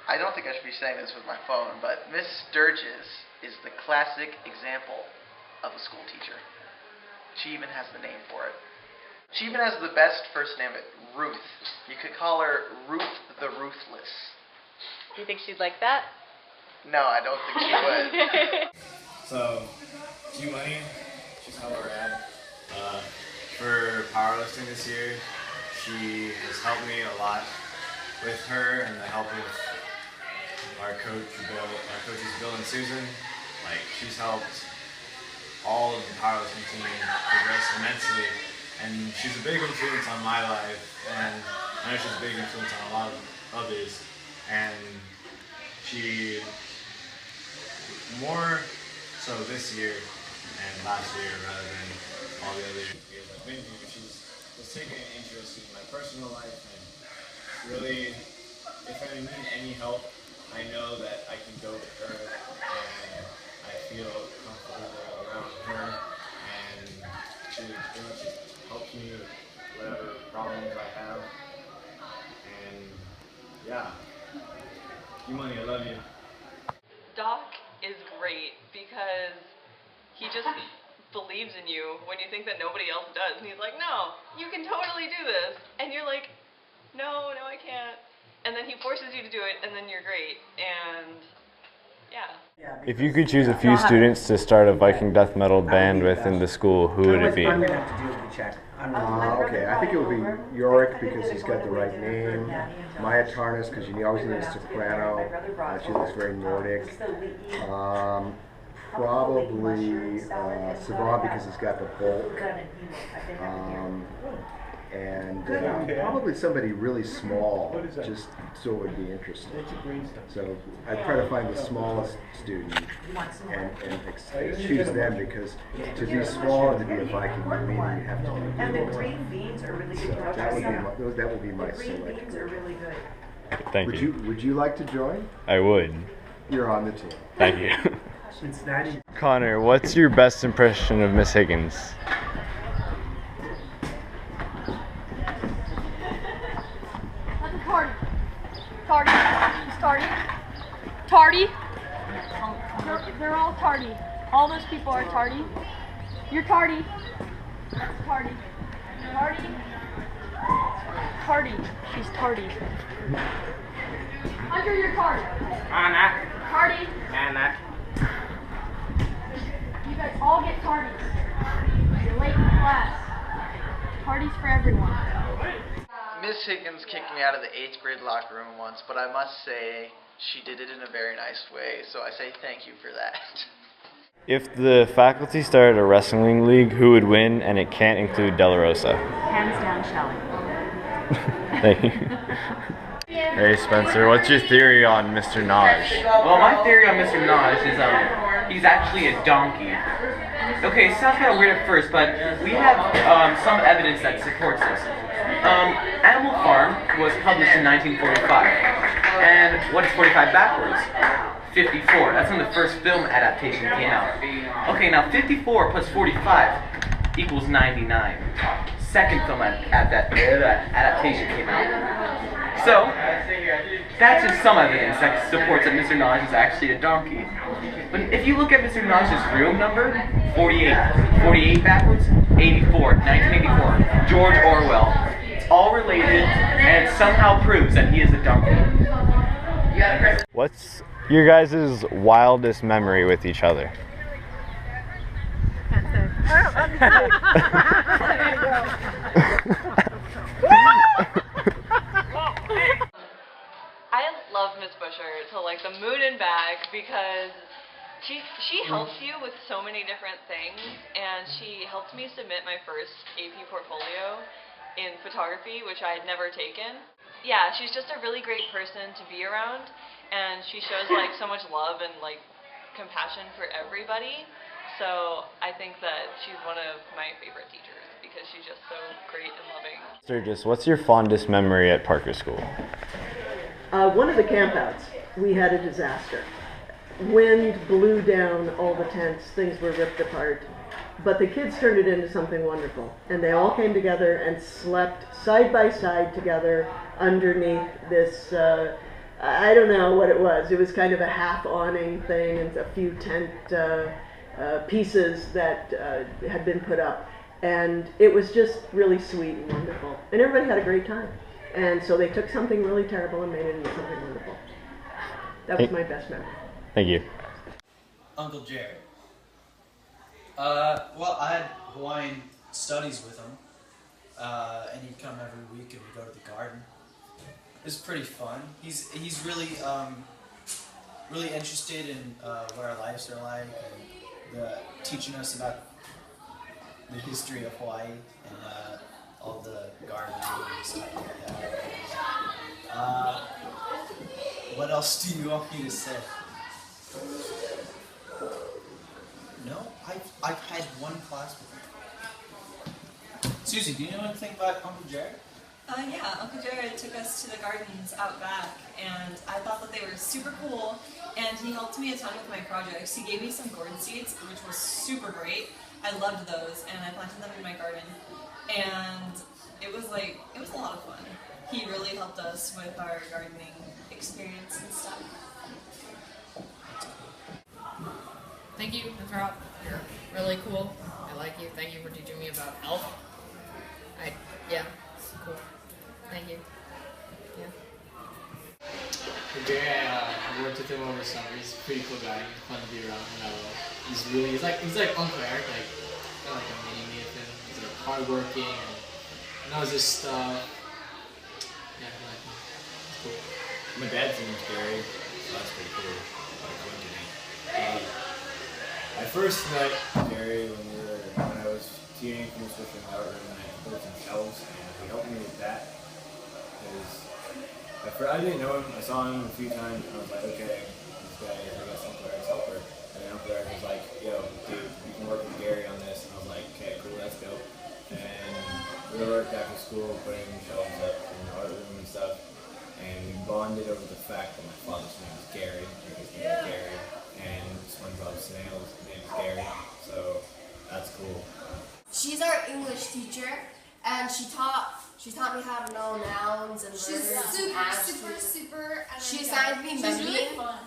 I don't think I should be saying this with my phone, but Miss Sturgis is the classic example of a school teacher. She even has the name for it. She even has the best first name, Ruth. You could call her Ruth the Ruthless. Do you think she'd like that? No, I don't think she would. So, G-Money, she's hella rad. For powerlifting this year, she has helped me a lot. With her and the help of our coaches Bill and Susan, like, she's helped all of the powerlifting team progress immensely, and she's a big influence on my life, and I know she's a big influence on a lot of others, and she more so this year and last year rather than all the other years I've been here. She's just taken an interest in my personal life, and really, if I need any help, I know that I can go to her, and I feel comfortable around her, and she pretty much helps me with whatever problems I have, and yeah, G-Money, I love you. Doc is great because he just believes in you when you think that nobody else does, and he's like, no, you can totally do this, and you're like, no, I can't. And then he forces you to do it, and then you're great, and yeah. If you could choose a few students to start a Viking death metal band within the school, who would it be? I'm gonna have to do the check. Okay, I think it would be Yorick because he's got the right name. Maya Tarnas because you always need a soprano. She looks very Nordic. Probably Savant because he's got the bulk. And probably somebody really small, just so it would be interesting. So I'd try to find the smallest student and choose them, because to be small and to be a Viking would mean you have to do And the green beans are really good. So that would be my The green select beans are group. really good. Thank you. Would you like to join? I would. You're on the team. Thank you. Cincinnati. Connor, what's your best impression of Miss Higgins? Tardy. He's tardy. Tardy. They're all tardy. All those people are tardy. You're tardy. That's tardy. Tardy. Tardy. She's tardy. Hunter, you're tardy. Anna. Tardy. Anna. You guys all get tardies. You're late in class. Tardies for everyone. Miss Higgins kicked me out of the 8th grade locker room once, but I must say she did it in a very nice way, so I say thank you for that. If the faculty started a wrestling league, who would win, and it can't include De La Rosa? Hands down, Shelley. Thank you. Hey Spencer, what's your theory on Mr. Naj? Well, my theory on Mr. Naj is he's actually a donkey. Okay, it sounds kind of weird at first, but we have some evidence that supports this. Animal Farm was published in 1945, and what is 45 backwards? 54. That's when the first film adaptation came out. Okay, now 54 plus 45 equals 99. Second film adaptation came out. So, that's just some evidence that supports that Mr. Naj is actually a donkey. But if you look at Mr. Naj's real number, 48. 48 backwards, 84. 1984. George Orwell. It's all related, and it somehow proves that he is a donkey. What's your guys' wildest memory with each other? I love Miss Busher to like the moon and back because she helps you with so many different things, and she helped me submit my first AP portfolio in photography, which I had never taken. Yeah, she's just a really great person to be around, and she shows like so much love and like compassion for everybody. So I think that she's one of my favorite teachers because she's just so great and loving. Sturgis, what's your fondest memory at Parker School? One of the campouts, we had a disaster. Wind blew down all the tents, things were ripped apart. But the kids turned it into something wonderful. And they all came together and slept side by side together underneath this I don't know what it was. It was kind of a half awning thing and a few tent pieces that had been put up. And it was just really sweet and wonderful. And everybody had a great time. And so they took something really terrible and made it into something wonderful. That was my best memory. Thank you. Uncle Jared. Well, I had Hawaiian studies with him, and he'd come every week and we'd go to the garden. It was pretty fun. He's really really interested in what our lives are like, and teaching us about the history of Hawaii and all the gardening and stuff like that. What else do you want me to say? No, I've had one class with him. Susie, do you know anything about Uncle Jared? Yeah, Uncle Jared took us to the gardens out back, and I thought that they were super cool, and he helped me a ton with my projects. He gave me some gourd seeds, which was super great. I loved those, and I planted them in my garden, and it was a lot of fun. He really helped us with our gardening experience and stuff. Thank you, Winthrop. You're really cool. I like you. Thank you for teaching me about elf. Yeah, it's cool. Thank you. Yeah. Gary, I worked with him over summer. He's a pretty cool guy. He's fun to be around. He's like Uncle Eric. I like a mini me with him. He's like hardworking and knows his stuff. Yeah, I like him. It's cool. My dad's name is Gary, so that's pretty cool. I first met Gary when I was teaching from the Switching Out Room, and I built some shelves, and he helped me with that. I didn't know him. I saw him a few times, and I was like, okay, this guy is, I guess, Uncle Eric's helper. And then Uncle Eric was like, yo, dude, you can work with Gary on this. And I was like, okay, cool, let's go. And we worked after school, putting shelves up in the art room and stuff. And we bonded over the fact that my father's name is Gary, or his name is Gary, and SpongeBob Snail's name is Gary. So that's cool. She's our English teacher, and she taught me how to know nouns and She's words. super energetic. She assigned me She's Memby. really fun.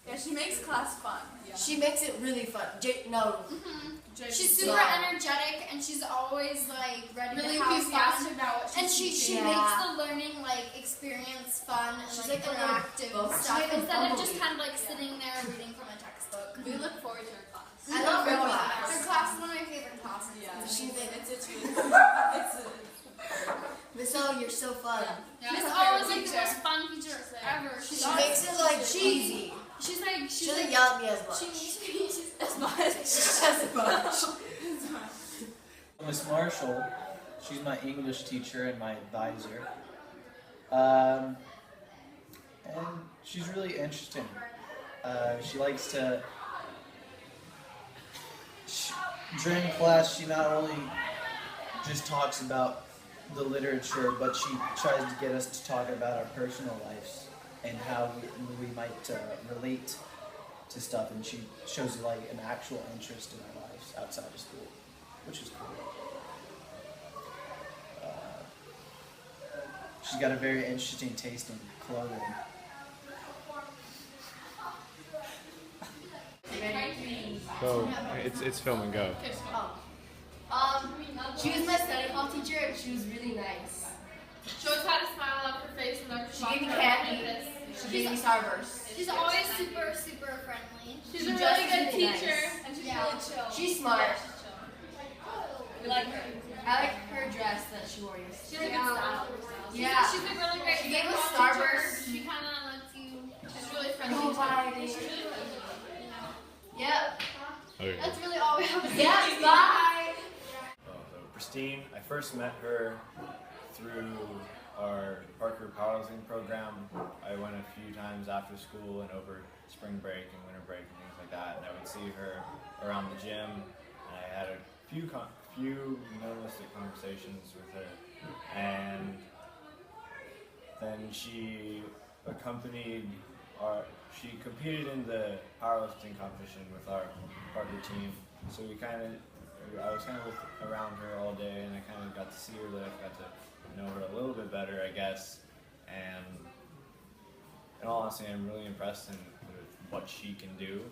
Yeah, she makes class fun. Yeah. She makes it really fun. She's super energetic, and she's always like ready Really to have enthusiastic fun. about what she's And she teaching. makes Yeah. the learning experience fun and She's like like a little interactive bumblebee. and stuff She's like a instead of just bumblebee. kind of like sitting there reading from a textbook. We look forward to her class. I love her class. Her class is one of my favorite classes. Yeah. It's It's really Miss O, you're so fun. Miss O is like the most fun teacher ever. She makes it like cheesy. She's like She doesn't yell at me as much. She needs me as much. As much. Miss Marshall, she's my English teacher and my advisor. And she's really interesting. She likes to, during class, she not only just talks about the literature, but she tries to get us to talk about our personal lives and how we might relate to stuff, and she shows like an actual interest in our lives outside of school, which is cool. She's got a very interesting taste in clothing. So it's film and go. She was my study hall teacher, and she was really nice. She always had a smile on her face whenever She gave me candy. She gave me Starburst. She's always super friendly. She's a She's really just good really teacher, nice. and she's really chill. She's smart. We like her. I like her dress that she wore yesterday. She's a good style. Yeah. She's a really great She gave us teacher. Starburst. She kind of lets you. She's really friendly. Oh, bye. She's really friendly. Yep. Okay. That's really all we have to say. Yeah, bye. So Christine, I first met her through our Parker Powerlifting program. I went a few times after school and over spring break and winter break and things like that, and I would see her around the gym, and I had a few minimalistic conversations with her, and then she competed in the powerlifting competition with our Parker team, so I was kind of around her all day, and I kind of got to see her there, got to know her a little bit better, I guess, and honestly, I'm really impressed with what she can do